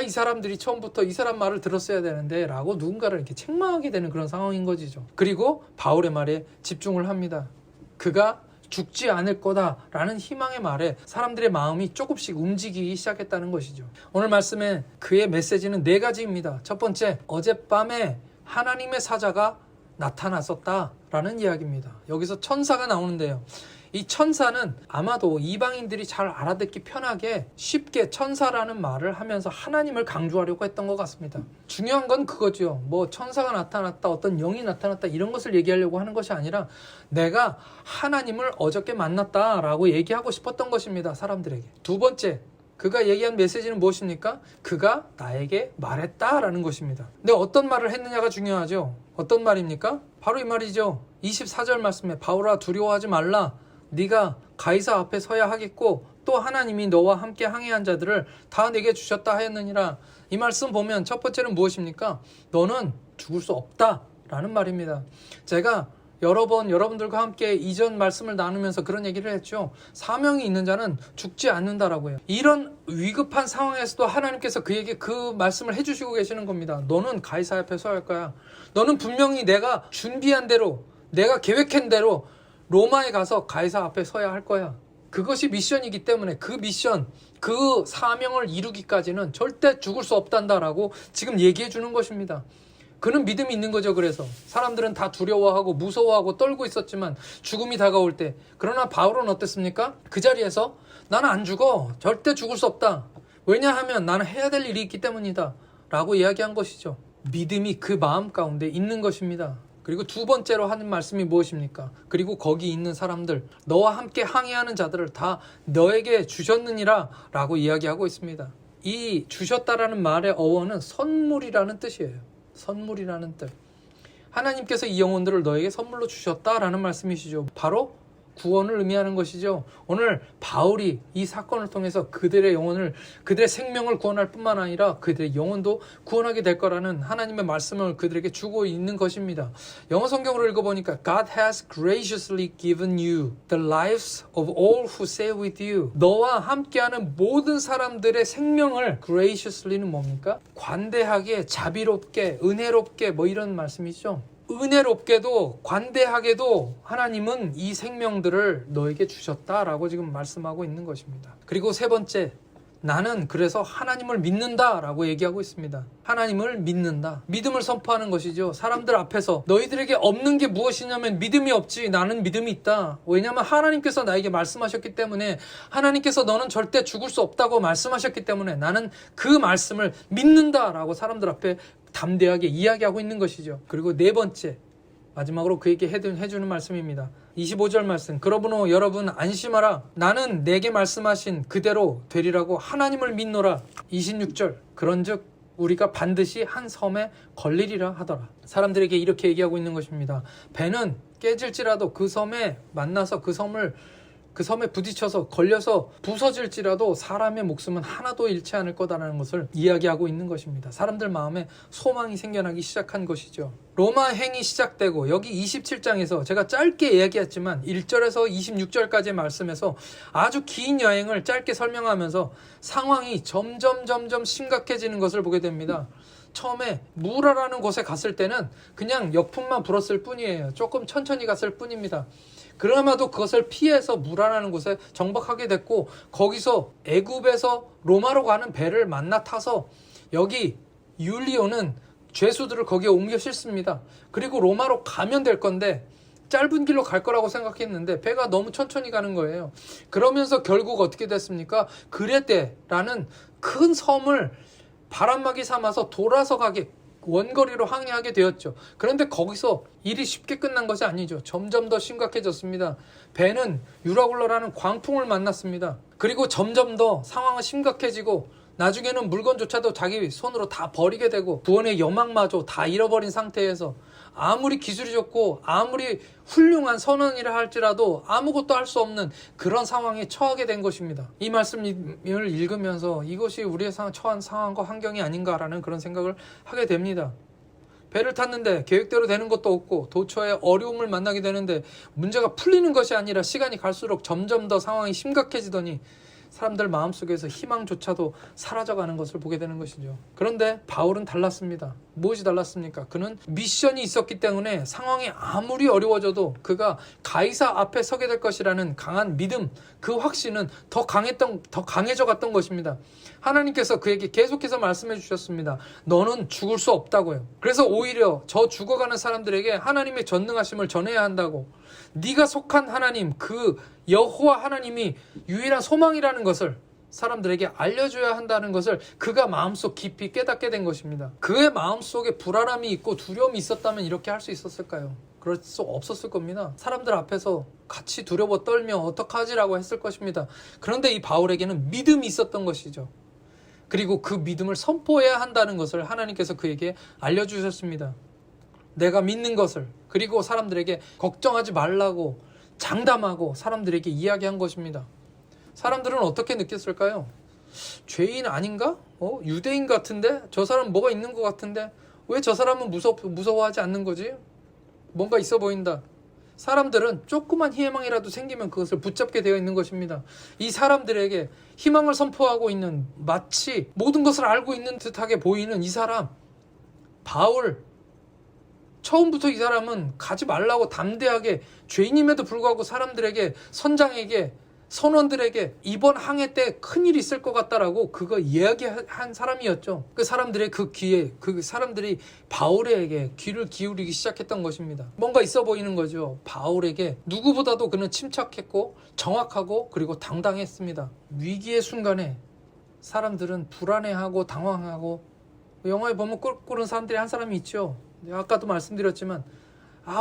이 사람들이 처음부터 이 사람 말을 들었어야 되는데 라고 누군가를 이렇게 책망하게 되는 그런 상황인 것이죠. 그리고 바울의 말에 집중을 합니다. 그가 죽지 않을 거다라는 희망의 말에 사람들의 마음이 조금씩 움직이기 시작했다는 것이죠. 오늘 말씀에 그의 메시지는 4가지입니다. 첫 번째, 어젯밤에 하나님의 사자가 나타났었다라는 이야기입니다. 여기서 천사가 나오는데요. 이 천사는 아마도 이방인들이 잘 알아듣기 편하게 쉽게 천사라는 말을 하면서 하나님을 강조하려고 했던 것 같습니다. 중요한 건 그거죠. 뭐 천사가 나타났다, 어떤 영이 나타났다 이런 것을 얘기하려고 하는 것이 아니라 내가 하나님을 어저께 만났다라고 얘기하고 싶었던 것입니다. 사람들에게. 두 번째, 그가 얘기한 메시지는 무엇입니까? 그가 나에게 말했다라는 것입니다. 근데 어떤 말을 했느냐가 중요하죠. 어떤 말입니까? 바로 이 말이죠. 24절 말씀에 바울아 두려워하지 말라. 네가 가이사 앞에 서야 하겠고 또 하나님이 너와 함께 항해한 자들을 다 내게 주셨다 하였느니라. 이 말씀 보면 첫 번째는 무엇입니까? 너는 죽을 수 없다라는 말입니다. 제가 여러 번 여러분들과 함께 이전 말씀을 나누면서 그런 얘기를 했죠. 사명이 있는 자는 죽지 않는다라고 해요. 이런 위급한 상황에서도 하나님께서 그에게 그 말씀을 해주시고 계시는 겁니다. 너는 가이사 앞에 서야 할 거야. 너는 분명히 내가 준비한 대로, 내가 계획한 대로 로마에 가서 가이사 앞에 서야 할 거야. 그것이 미션이기 때문에 그 미션, 그 사명을 이루기까지는 절대 죽을 수 없단다라고 지금 얘기해 주는 것입니다. 그는 믿음이 있는 거죠. 그래서 사람들은 다 두려워하고 무서워하고 떨고 있었지만 죽음이 다가올 때, 그러나 바울은 어땠습니까? 그 자리에서 나는 안 죽어. 절대 죽을 수 없다. 왜냐하면 나는 해야 될 일이 있기 때문이다 라고 이야기한 것이죠. 믿음이 그 마음 가운데 있는 것입니다. 그리고 두 번째로 하는 말씀이 무엇입니까? 그리고 거기 있는 사람들, 너와 함께 항해하는 자들을 다 너에게 주셨느니라 라고 이야기하고 있습니다. 이 주셨다라는 말의 어원은 선물이라는 뜻이에요. 선물이라는 뜻. 하나님께서 이 영혼들을 너에게 선물로 주셨다라는 말씀이시죠. 바로 구원을 의미하는 것이죠. 오늘 바울이 이 사건을 통해서 그들의 영혼을, 그들의 생명을 구원할 뿐만 아니라 그들의 영혼도 구원하게 될 거라는 하나님의 말씀을 그들에게 주고 있는 것입니다. 영어 성경으로 읽어보니까 God has graciously given you the lives of all who sail with you. 너와 함께하는 모든 사람들의 생명을, graciously는 뭡니까? 관대하게, 자비롭게, 은혜롭게 뭐 이런 말씀이죠. 은혜롭게도 관대하게도 하나님은 이 생명들을 너에게 주셨다라고 지금 말씀하고 있는 것입니다. 그리고 세 번째, 나는 그래서 하나님을 믿는다라고 얘기하고 있습니다. 하나님을 믿는다. 믿음을 선포하는 것이죠. 사람들 앞에서 너희들에게 없는 게 무엇이냐면 믿음이 없지. 나는 믿음이 있다. 왜냐하면 하나님께서 나에게 말씀하셨기 때문에, 하나님께서 너는 절대 죽을 수 없다고 말씀하셨기 때문에 나는 그 말씀을 믿는다라고 사람들 앞에 담대하게 이야기하고 있는 것이죠. 그리고 네 번째, 마지막으로 그에게 해주는 말씀입니다. 25절 말씀. 그러므로 여러분 안심하라. 나는 내게 말씀하신 그대로 되리라고 하나님을 믿노라. 26절. 그런즉 우리가 반드시 한 섬에 걸리리라 하더라. 사람들에게 이렇게 얘기하고 있는 것입니다. 배는 깨질지라도 그 섬에 만나서 그 섬에 부딪혀서 걸려서 부서질지라도 사람의 목숨은 하나도 잃지 않을 거다라는 것을 이야기하고 있는 것입니다. 사람들 마음에 소망이 생겨나기 시작한 것이죠. 로마 행이 시작되고 여기 27장에서 제가 짧게 이야기했지만 1절에서 26절까지의 말씀에서 아주 긴 여행을 짧게 설명하면서 상황이 점점 심각해지는 것을 보게 됩니다. 처음에 무라라는 곳에 갔을 때는 그냥 역풍만 불었을 뿐이에요. 조금 천천히 갔을 뿐입니다. 그럼에도 그것을 피해서 무라라는 곳에 정박하게 됐고, 거기서 애굽에서 로마로 가는 배를 만나 타서 여기 율리오는 죄수들을 거기에 옮겨 싣습니다. 그리고 로마로 가면 될 건데 짧은 길로 갈 거라고 생각했는데 배가 너무 천천히 가는 거예요. 그러면서 결국 어떻게 됐습니까? 그레테라는 큰 섬을 바람막이 삼아서 돌아서 가게, 원거리로 항해하게 되었죠. 그런데 거기서 일이 쉽게 끝난 것이 아니죠. 점점 더 심각해졌습니다. 배는 유라굴러라는 광풍을 만났습니다. 그리고 점점 더 상황은 심각해지고 나중에는 물건조차도 자기 손으로 다 버리게 되고 구원의 여망마저 다 잃어버린 상태에서 아무리 기술이 좋고 아무리 훌륭한 선원이라 할지라도 아무것도 할 수 없는 그런 상황에 처하게 된 것입니다. 이 말씀을 읽으면서 이것이 우리의 처한 상황과 환경이 아닌가라는 그런 생각을 하게 됩니다. 배를 탔는데 계획대로 되는 것도 없고 도처에 어려움을 만나게 되는데 문제가 풀리는 것이 아니라 시간이 갈수록 점점 더 상황이 심각해지더니 사람들 마음속에서 희망조차도 사라져가는 것을 보게 되는 것이죠. 그런데 바울은 달랐습니다. 무엇이 달랐습니까? 그는 미션이 있었기 때문에 상황이 아무리 어려워져도 그가 가이사 앞에 서게 될 것이라는 강한 믿음, 그 확신은 더 강해져 갔던 것입니다. 하나님께서 그에게 계속해서 말씀해 주셨습니다. 너는 죽을 수 없다고요. 그래서 오히려 저 죽어가는 사람들에게 하나님의 전능하심을 전해야 한다고, 네가 속한 하나님, 그 여호와 하나님이 유일한 소망이라는 것을 사람들에게 알려줘야 한다는 것을 그가 마음속 깊이 깨닫게 된 것입니다. 그의 마음속에 불안함이 있고 두려움이 있었다면 이렇게 할 수 있었을까요? 그럴 수 없었을 겁니다. 사람들 앞에서 같이 두려워 떨며 어떡하지라고 했을 것입니다. 그런데 이 바울에게는 믿음이 있었던 것이죠. 그리고 그 믿음을 선포해야 한다는 것을 하나님께서 그에게 알려주셨습니다. 내가 믿는 것을, 그리고 사람들에게 걱정하지 말라고 장담하고 사람들에게 이야기한 것입니다. 사람들은 어떻게 느꼈을까요? 죄인 아닌가? 유대인 같은데? 저 사람 뭐가 있는 것 같은데? 왜 저 사람은 무서워하지 않는 거지? 뭔가 있어 보인다. 사람들은 조그만 희망이라도 생기면 그것을 붙잡게 되어 있는 것입니다. 이 사람들에게 희망을 선포하고 있는, 마치 모든 것을 알고 있는 듯하게 보이는 이 사람 바울, 처음부터 이 사람은 가지 말라고 담대하게, 죄인임에도 불구하고 사람들에게, 선장에게, 선원들에게 이번 항해 때 큰일이 있을 것 같다라고 그거 이야기한 사람이었죠. 그 사람들의 그 귀에, 그 사람들이 바울에게 귀를 기울이기 시작했던 것입니다. 뭔가 있어 보이는 거죠. 바울에게 누구보다도 그는 침착했고 정확하고 그리고 당당했습니다. 위기의 순간에 사람들은 불안해하고 당황하고, 영화에 보면 꿀꿀한 사람들이 한 사람이 있죠. 아까도 말씀드렸지만,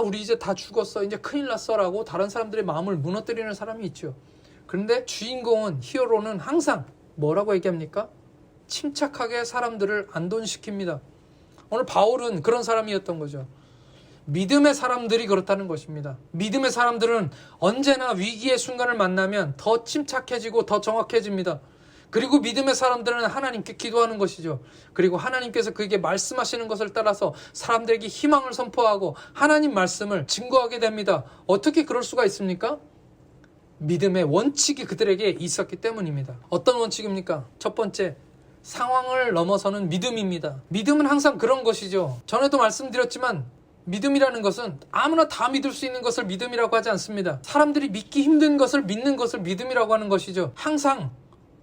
우리 이제 다 죽었어, 이제 큰일 났어 라고 다른 사람들의 마음을 무너뜨리는 사람이 있죠. 그런데 주인공은, 히어로는 항상 뭐라고 얘기합니까? 침착하게 사람들을 안돈시킵니다. 오늘 바울은 그런 사람이었던 거죠. 믿음의 사람들이 그렇다는 것입니다. 믿음의 사람들은 언제나 위기의 순간을 만나면 더 침착해지고 더 정확해집니다. 그리고 믿음의 사람들은 하나님께 기도하는 것이죠. 그리고 하나님께서 그에게 말씀하시는 것을 따라서 사람들에게 희망을 선포하고 하나님 말씀을 증거하게 됩니다. 어떻게 그럴 수가 있습니까? 믿음의 원칙이 그들에게 있었기 때문입니다. 어떤 원칙입니까? 첫 번째, 상황을 넘어서는 믿음입니다. 믿음은 항상 그런 것이죠. 전에도 말씀드렸지만 믿음이라는 것은 아무나 다 믿을 수 있는 것을 믿음이라고 하지 않습니다. 사람들이 믿기 힘든 것을 믿는 것을 믿음이라고 하는 것이죠. 항상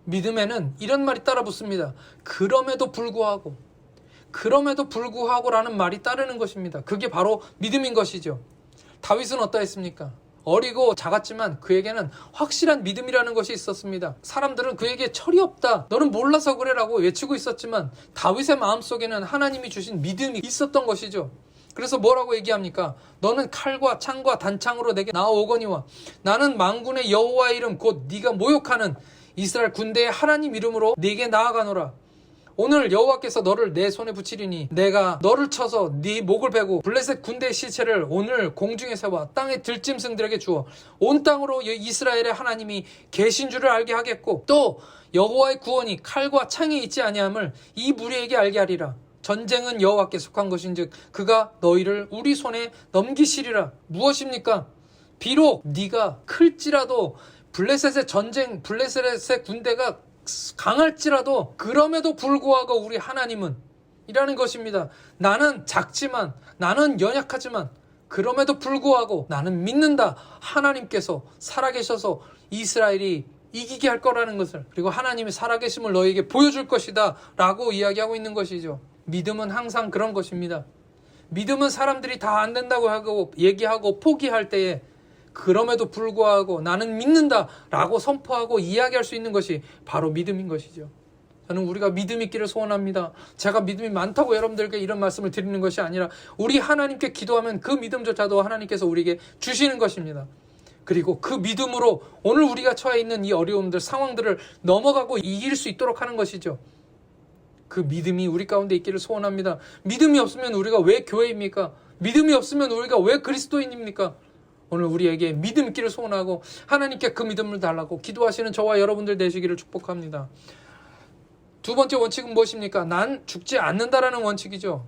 믿음에는 이런 말이 따라 붙습니다. 그럼에도 불구하고라는 말이 따르는 것입니다. 그게 바로 믿음인 것이죠. 다윗은 어떠했습니까? 어리고 작았지만 그에게는 확실한 믿음이라는 것이 있었습니다. 사람들은 그에게 철이 없다, 너는 몰라서 그래 라고 외치고 있었지만 다윗의 마음속에는 하나님이 주신 믿음이 있었던 것이죠. 그래서 뭐라고 얘기합니까? 너는 칼과 창과 단창으로 내게 나아오거니와 나는 만군의 여호와의 이름 곧 네가 모욕하는 이스라엘 군대의 하나님 이름으로 네게 나아가노라. 오늘 여호와께서 너를 내 손에 붙이리니 내가 너를 쳐서 네 목을 베고 블레셋 군대의 시체를 오늘 공중에 세워 땅의 들짐승들에게 주어 온 땅으로 이스라엘의 하나님이 계신 줄을 알게 하겠고, 또 여호와의 구원이 칼과 창에 있지 아니함을 이 무리에게 알게 하리라. 전쟁은 여호와께 속한 것인즉 그가 너희를 우리 손에 넘기시리라. 무엇입니까? 비록 네가 클지라도, 블레셋의 군대가 강할지라도, 그럼에도 불구하고 우리 하나님은 이라는 것입니다. 나는 작지만, 나는 연약하지만 그럼에도 불구하고 나는 믿는다. 하나님께서 살아계셔서 이스라엘이 이기게 할 거라는 것을, 그리고 하나님의 살아계심을 너에게 보여줄 것이다 라고 이야기하고 있는 것이죠. 믿음은 항상 그런 것입니다. 믿음은 사람들이 다 안 된다고 하고 얘기하고 포기할 때에 그럼에도 불구하고 나는 믿는다 라고 선포하고 이야기할 수 있는 것이 바로 믿음인 것이죠. 저는 우리가 믿음 있기를 소원합니다. 제가 믿음이 많다고 여러분들께 이런 말씀을 드리는 것이 아니라 우리 하나님께 기도하면 그 믿음조차도 하나님께서 우리에게 주시는 것입니다. 그리고 그 믿음으로 오늘 우리가 처해 있는 이 어려움들, 상황들을 넘어가고 이길 수 있도록 하는 것이죠. 그 믿음이 우리 가운데 있기를 소원합니다. 믿음이 없으면 우리가 왜 교회입니까? 믿음이 없으면 우리가 왜 그리스도인입니까? 오늘 우리에게 믿음 있기를 소원하고 하나님께 그 믿음을 달라고 기도하시는 저와 여러분들 되시기를 축복합니다. 두 번째 원칙은 무엇입니까? 난 죽지 않는다라는 원칙이죠.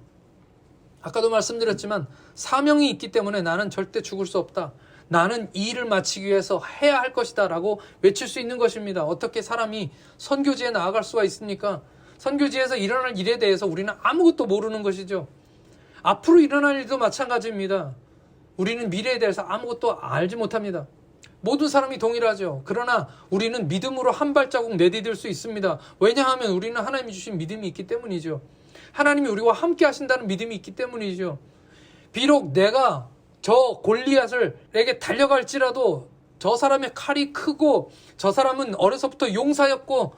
아까도 말씀드렸지만 사명이 있기 때문에 나는 절대 죽을 수 없다. 나는 이 일을 마치기 위해서 해야 할 것이다 라고 외칠 수 있는 것입니다. 어떻게 사람이 선교지에 나아갈 수가 있습니까? 선교지에서 일어날 일에 대해서 우리는 아무것도 모르는 것이죠. 앞으로 일어날 일도 마찬가지입니다. 우리는 미래에 대해서 아무것도 알지 못합니다. 모든 사람이 동일하죠. 그러나 우리는 믿음으로 한 발자국 내디딜 수 있습니다. 왜냐하면 우리는 하나님이 주신 믿음이 있기 때문이죠. 하나님이 우리와 함께 하신다는 믿음이 있기 때문이죠. 비록 내가 저 골리앗을에게 달려갈지라도 저 사람의 칼이 크고 저 사람은 어려서부터 용사였고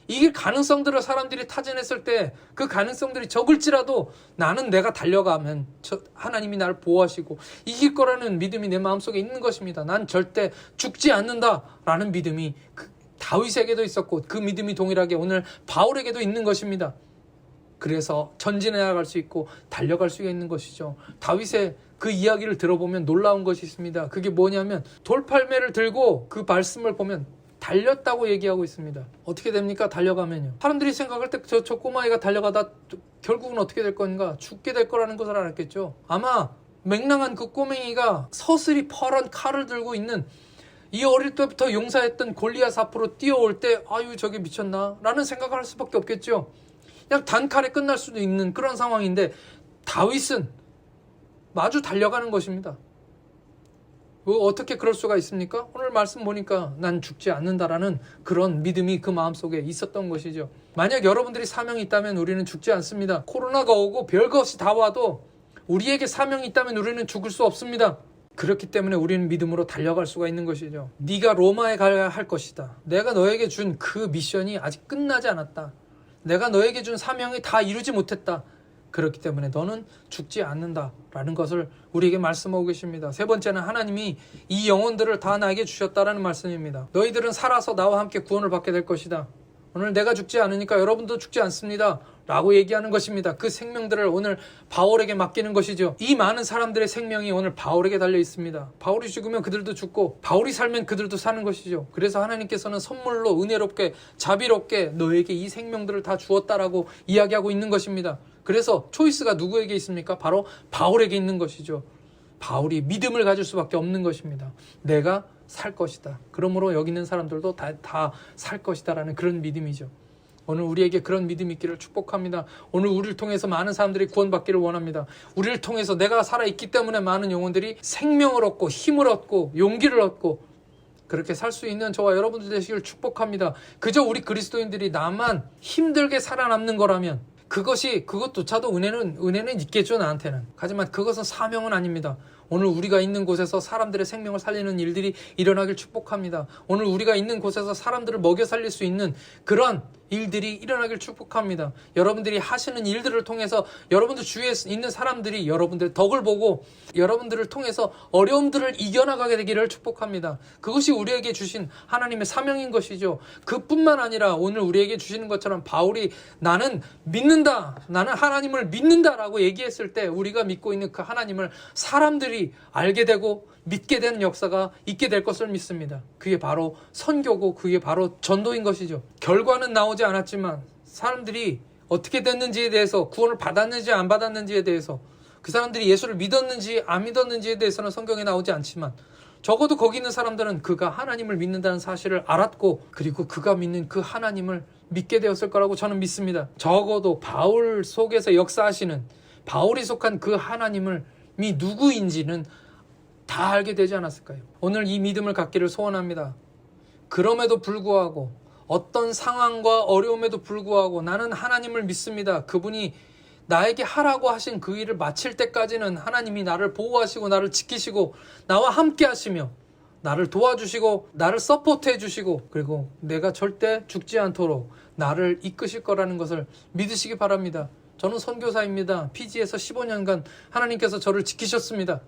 이길 가능성들을 사람들이 타진했을 때 그 가능성들이 적을지라도 나는 내가 달려가면 하나님이 나를 보호하시고 이길 거라는 믿음이 내 마음속에 있는 것입니다. 난 절대 죽지 않는다라는 믿음이 다윗에게도 있었고 그 믿음이 동일하게 오늘 바울에게도 있는 것입니다. 그래서 전진해 나갈 수 있고 달려갈 수 있는 것이죠. 다윗의 그 이야기를 들어보면 놀라운 것이 있습니다. 그게 뭐냐면 돌팔매를 들고 그 말씀을 보면 달렸다고 얘기하고 있습니다. 어떻게 됩니까? 달려가면요. 사람들이 생각할 때 저 꼬마아이가 달려가다 결국은 어떻게 될 건가? 죽게 될 거라는 것을 알았겠죠. 아마 맹랑한 그 꼬맹이가 서슬이 퍼런 칼을 들고 있는 이 어릴 때부터 용사했던 골리앗 앞으로 뛰어올 때 아유 저게 미쳤나? 라는 생각을 할 수밖에 없겠죠. 그냥 단칼에 끝날 수도 있는 그런 상황인데 다윗은 마주 달려가는 것입니다. 어떻게 그럴 수가 있습니까? 오늘 말씀 보니까 난 죽지 않는다라는 그런 믿음이 그 마음속에 있었던 것이죠. 만약 여러분들이 사명이 있다면 우리는 죽지 않습니다. 코로나가 오고 별것이 다 와도 우리에게 사명이 있다면 우리는 죽을 수 없습니다. 그렇기 때문에 우리는 믿음으로 달려갈 수가 있는 것이죠. 네가 로마에 가야 할 것이다. 내가 너에게 준 그 미션이 아직 끝나지 않았다. 내가 너에게 준 사명이 다 이루지 못했다. 그렇기 때문에 너는 죽지 않는다라는 것을 우리에게 말씀하고 계십니다. 세 번째는 하나님이 이 영혼들을 다 나에게 주셨다라는 말씀입니다. 너희들은 살아서 나와 함께 구원을 받게 될 것이다. 오늘 내가 죽지 않으니까 여러분도 죽지 않습니다. 라고 얘기하는 것입니다. 그 생명들을 오늘 바울에게 맡기는 것이죠. 이 많은 사람들의 생명이 오늘 바울에게 달려 있습니다. 바울이 죽으면 그들도 죽고 바울이 살면 그들도 사는 것이죠. 그래서 하나님께서는 선물로 은혜롭게 자비롭게 너에게 이 생명들을 다 주었다라고 이야기하고 있는 것입니다. 그래서 초이스가 누구에게 있습니까? 바로 바울에게 있는 것이죠. 바울이 믿음을 가질 수밖에 없는 것입니다. 내가 살 것이다. 그러므로 여기 있는 사람들도 다 살 것이다 라는 그런 믿음이죠. 오늘 우리에게 그런 믿음이 있기를 축복합니다. 오늘 우리를 통해서 많은 사람들이 구원받기를 원합니다. 우리를 통해서 내가 살아있기 때문에 많은 영혼들이 생명을 얻고 힘을 얻고 용기를 얻고 그렇게 살 수 있는 저와 여러분들 되시기를 축복합니다. 그저 우리 그리스도인들이 나만 힘들게 살아남는 거라면 그것조차도 은혜는 있겠죠, 나한테는. 하지만 그것은 사명은 아닙니다. 오늘 우리가 있는 곳에서 사람들의 생명을 살리는 일들이 일어나길 축복합니다. 오늘 우리가 있는 곳에서 사람들을 먹여 살릴 수 있는 그런 일들이 일어나길 축복합니다. 여러분들이 하시는 일들을 통해서 여러분들 주위에 있는 사람들이 여러분들의 덕을 보고 여러분들을 통해서 어려움들을 이겨나가게 되기를 축복합니다. 그것이 우리에게 주신 하나님의 사명인 것이죠. 그뿐만 아니라 오늘 우리에게 주시는 것처럼 바울이 나는 믿는다, 나는 하나님을 믿는다라고 얘기했을 때 우리가 믿고 있는 그 하나님을 사람들이 알게 되고 믿게 되는 역사가 있게 될 것을 믿습니다. 그게 바로 선교고 그게 바로 전도인 것이죠. 결과는 나오지 않았지만 사람들이 어떻게 됐는지에 대해서, 구원을 받았는지 안 받았는지에 대해서, 그 사람들이 예수를 믿었는지 안 믿었는지에 대해서는 성경에 나오지 않지만 적어도 거기 있는 사람들은 그가 하나님을 믿는다는 사실을 알았고 그리고 그가 믿는 그 하나님을 믿게 되었을 거라고 저는 믿습니다. 적어도 바울 속에서 역사하시는 바울이 속한 그 하나님이 누구인지는 다 알게 되지 않았을까요? 오늘 이 믿음을 갖기를 소원합니다. 그럼에도 불구하고 어떤 상황과 어려움에도 불구하고 나는 하나님을 믿습니다. 그분이 나에게 하라고 하신 그 일을 마칠 때까지는 하나님이 나를 보호하시고 나를 지키시고 나와 함께 하시며 나를 도와주시고 나를 서포트해 주시고 그리고 내가 절대 죽지 않도록 나를 이끄실 거라는 것을 믿으시기 바랍니다. 저는 선교사입니다. 피지에서 15년간 하나님께서 저를 지키셨습니다.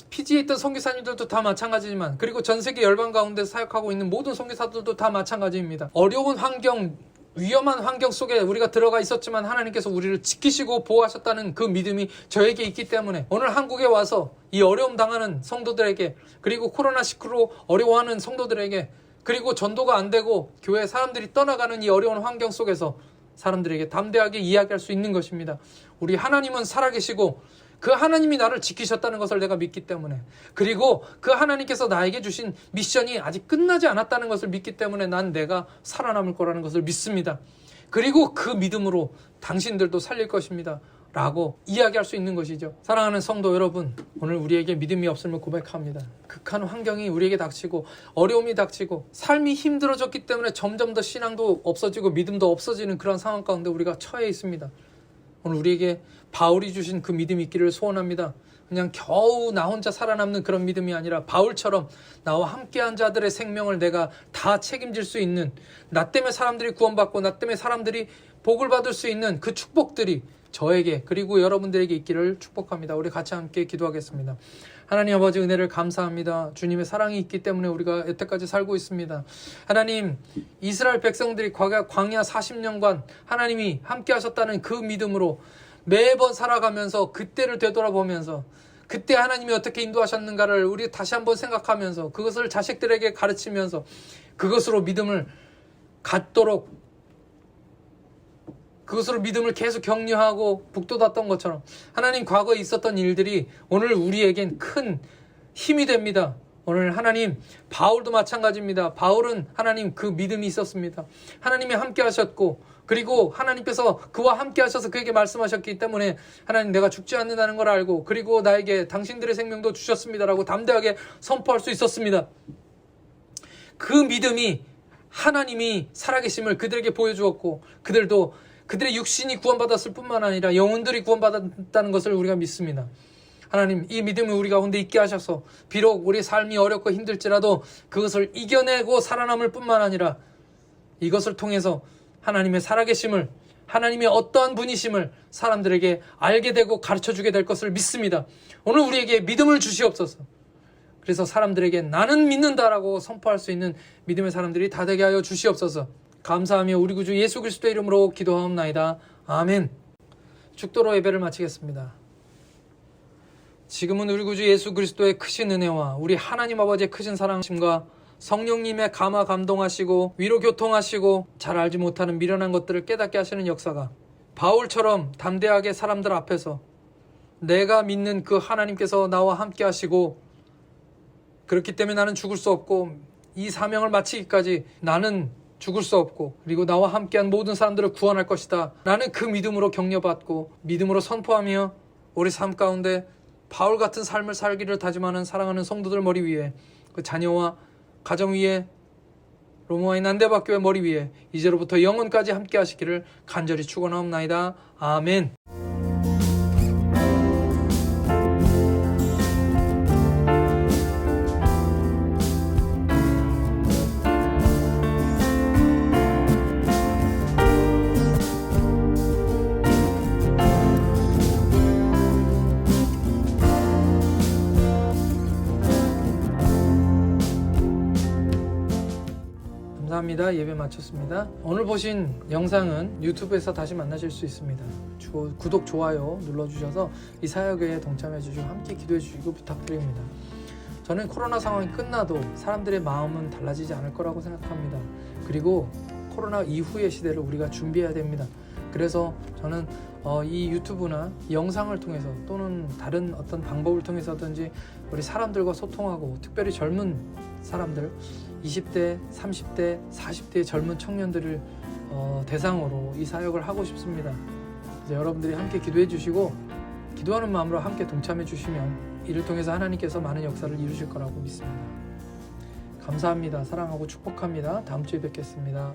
피지에 있던 선교사님들도 다 마찬가지지만 그리고 전 세계 열방 가운데 사역하고 있는 모든 선교사들도 다 마찬가지입니다. 어려운 환경, 위험한 환경 속에 우리가 들어가 있었지만 하나님께서 우리를 지키시고 보호하셨다는 그 믿음이 저에게 있기 때문에 오늘 한국에 와서 이 어려움 당하는 성도들에게 그리고 코로나19로 어려워하는 성도들에게 그리고 전도가 안 되고 교회 사람들이 떠나가는 이 어려운 환경 속에서 사람들에게 담대하게 이야기할 수 있는 것입니다. 우리 하나님은 살아계시고 그 하나님이 나를 지키셨다는 것을 내가 믿기 때문에 그리고 그 하나님께서 나에게 주신 미션이 아직 끝나지 않았다는 것을 믿기 때문에 난 내가 살아남을 거라는 것을 믿습니다. 그리고 그 믿음으로 당신들도 살릴 것입니다. 라고 이야기할 수 있는 것이죠. 사랑하는 성도 여러분, 오늘 우리에게 믿음이 없음을 고백합니다. 극한 환경이 우리에게 닥치고 어려움이 닥치고 삶이 힘들어졌기 때문에 점점 더 신앙도 없어지고 믿음도 없어지는 그런 상황 가운데 우리가 처해 있습니다. 오늘 우리에게 바울이 주신 그 믿음이 있기를 소원합니다. 그냥 겨우 나 혼자 살아남는 그런 믿음이 아니라 바울처럼 나와 함께한 자들의 생명을 내가 다 책임질 수 있는, 나 때문에 사람들이 구원받고 나 때문에 사람들이 복을 받을 수 있는 그 축복들이 저에게 그리고 여러분들에게 있기를 축복합니다. 우리 같이 함께 기도하겠습니다. 하나님 아버지, 은혜를 감사합니다. 주님의 사랑이 있기 때문에 우리가 여태까지 살고 있습니다. 하나님, 이스라엘 백성들이 광야 40년간 하나님이 함께 하셨다는 그 믿음으로 매번 살아가면서 그때를 되돌아보면서 그때 하나님이 어떻게 인도하셨는가를 우리 다시 한번 생각하면서 그것을 자식들에게 가르치면서 그것으로 믿음을 갖도록, 그것으로 믿음을 계속 격려하고 북돋았던 것처럼 하나님, 과거에 있었던 일들이 오늘 우리에겐 큰 힘이 됩니다. 오늘 하나님, 바울도 마찬가지입니다. 바울은 하나님 그 믿음이 있었습니다. 하나님이 함께 하셨고, 그리고 하나님께서 그와 함께 하셔서 그에게 말씀하셨기 때문에 하나님, 내가 죽지 않는다는 걸 알고 그리고 나에게 당신들의 생명도 주셨습니다라고 담대하게 선포할 수 있었습니다. 그 믿음이 하나님이 살아계심을 그들에게 보여주었고, 그들도 그들의 육신이 구원받았을 뿐만 아니라 영혼들이 구원받았다는 것을 우리가 믿습니다. 하나님, 이 믿음을 우리 가운데 있게 하셔서 비록 우리 삶이 어렵고 힘들지라도 그것을 이겨내고 살아남을 뿐만 아니라 이것을 통해서 하나님의 살아계심을, 하나님의 어떠한 분이심을 사람들에게 알게 되고 가르쳐주게 될 것을 믿습니다. 오늘 우리에게 믿음을 주시옵소서. 그래서 사람들에게 나는 믿는다라고 선포할 수 있는 믿음의 사람들이 다 되게 하여 주시옵소서. 감사하며 우리 구주 예수 그리스도의 이름으로 기도하옵나이다. 아멘. 축도로 예배를 마치겠습니다. 지금은 우리 구주 예수 그리스도의 크신 은혜와 우리 하나님 아버지의 크신 사랑심과 성령님의 감화 감동하시고 위로 교통하시고 잘 알지 못하는 미련한 것들을 깨닫게 하시는 역사가 바울처럼 담대하게 사람들 앞에서 내가 믿는 그 하나님께서 나와 함께 하시고, 그렇기 때문에 나는 죽을 수 없고 이 사명을 마치기까지 나는 죽을 수 없고 그리고 나와 함께한 모든 사람들을 구원할 것이다. 나는 그 믿음으로 격려받고 믿음으로 선포하며 우리 삶 가운데 바울 같은 삶을 살기를 다짐하는 사랑하는 성도들 머리 위에, 그 자녀와 가정 위에, 로마의 난대박교회 머리 위에 이제로부터 영원까지 함께 하시기를 간절히 축원하옵나이다. 아멘. 감사합니다. 예배 마쳤습니다. 오늘 보신 영상은 유튜브에서 다시 만나실 수 있습니다. 구독, 좋아요 눌러주셔서 이 사역에 동참해 주시고 함께 기도해 주시고 부탁드립니다. 저는 코로나 상황이 끝나도 사람들의 마음은 달라지지 않을 거라고 생각합니다. 그리고 코로나 이후의 시대를 우리가 준비해야 됩니다. 그래서 저는 이 유튜브나 영상을 통해서 또는 다른 어떤 방법을 통해서든지 우리 사람들과 소통하고, 특별히 젊은 사람들 20대, 30대, 40대의 젊은 청년들을 대상으로 이 사역을 하고 싶습니다. 그래서 여러분들이 함께 기도해 주시고 기도하는 마음으로 함께 동참해 주시면 이를 통해서 하나님께서 많은 역사를 이루실 거라고 믿습니다. 감사합니다. 사랑하고 축복합니다. 다음 주에 뵙겠습니다.